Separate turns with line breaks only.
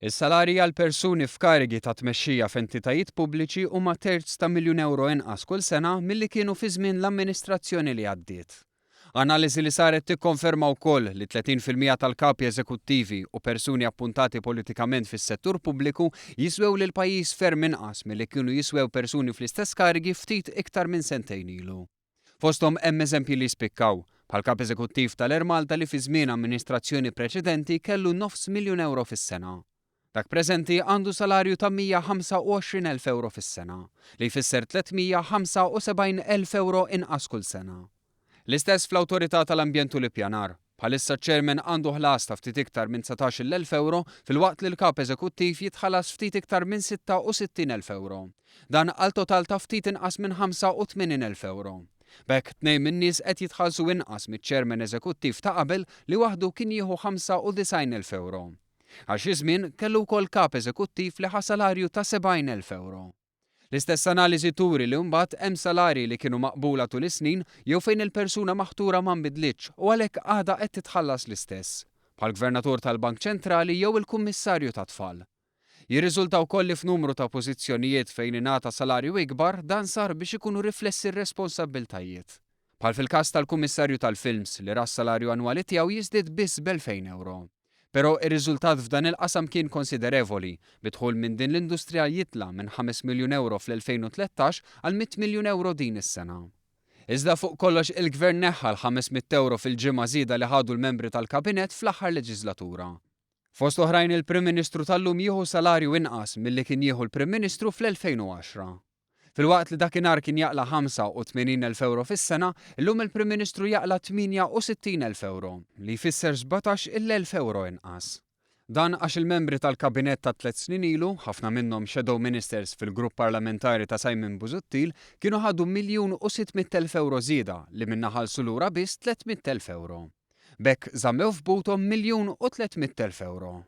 Is-salarji għal persuni f'karigi ta' tmexxija f'entitajiet pubbliċi huma terz ta' miljun euro inqas kull sena milli kienu fi żmien l-amministrazzjoni li għaddiet. Analiżi li saret tikkonferma wkoll li 30% tal-kapi eżekuttivi u persuni appuntati politikament fis-settur pubbliku jiswew lil pajjiż ferm inqas milli kienu jiswew persuni fl-istess karigi ftit iktar minn sentejn ilu. Fosthom hemm eżempji li spikkaw, bħal-kap eżekuttiv tal-Ermalta li fi żmien amministrazzjoni preċedenti kellu nofs miljun euro fis-sena. Dak preżenti għandu salarju ta' 125,000 euro fis-sena, li jfisser 375,000 euro inqas kull sena. L-istess fl-Awtorità tal-Ambjent u l-Ippjanar, bħalissa ċ-Chairman għandu ħlas ta' ftit iktar minn 19,000 euro fil-waqt li l-kap eżekuttiv jitħallas ftit iktar minn 66,000 euro. Dan għal total ta' ftit inqas minn 85,000 euro. B'hekk tnejn min-nies qed jitħallsu inqas miċ-Chairman eżekuttiv ta' qabel li waħdu kien jieħu 95,000 euro. Għal xi żmien kellu wkoll kap eżekuttiv li ħa salarju ta' 70,000 euro. L-istess analiżi turi li mbagħad hemm salarji li kienu maqbula tul is-snin jew fejn il-persuna maħtura ma nbidlitx u għalhekk għadha qed titħallas l-istess, bħall-Gvernatur tal-Bank Ċentrali jew il-Kummissarju tat-Tfal. Jirriżulta wkoll li f'numru ta' pożizzjonijiet fejn ingħata salarju ikbar dan sar biex ikunu riflessi r-responsabbiltajiet. Bħal fil-każ tal-Kummissarju tal-Films li ras salarju annwali tiegħu jiżdied biss b'2,000 euro. Però ir-riżultat f'dan il-qasam kien konsiderevoli, bidħul minn din l-industrija jitla minn 5 miljun euro fl-2013 għal 100 miljun euro din is-sena. Iżda fuq kollox il-Gvern neħħa l-500 euro fil-ġimgħa żieda li ħadu l-membri tal-Kabinett fl-aħħar leġislatura. Fost oħrajn il-Prim Ministru tal-lum jieħu salarju inqas milli kien jieħu l-Prim Ministru fl-2010. Fil-waqt li dakinhar kien jaqla 85,000 euro fis-sena, illum il-Prim Ministru jaqla 68,000 euro, li jfisser 17,000 euro inqas. Dan għax il-membri tal-Kabinett ta' 3 snin ilu, ħafna minnhom Shadow Ministers fil-grupp parlamentari ta' Simon Busuttil, kienu ħadu 1,600,000 euro żieda li minna ħallsu lura biss 300,000 euro. B'hekk żammew f'buthom 1,300,000 euro.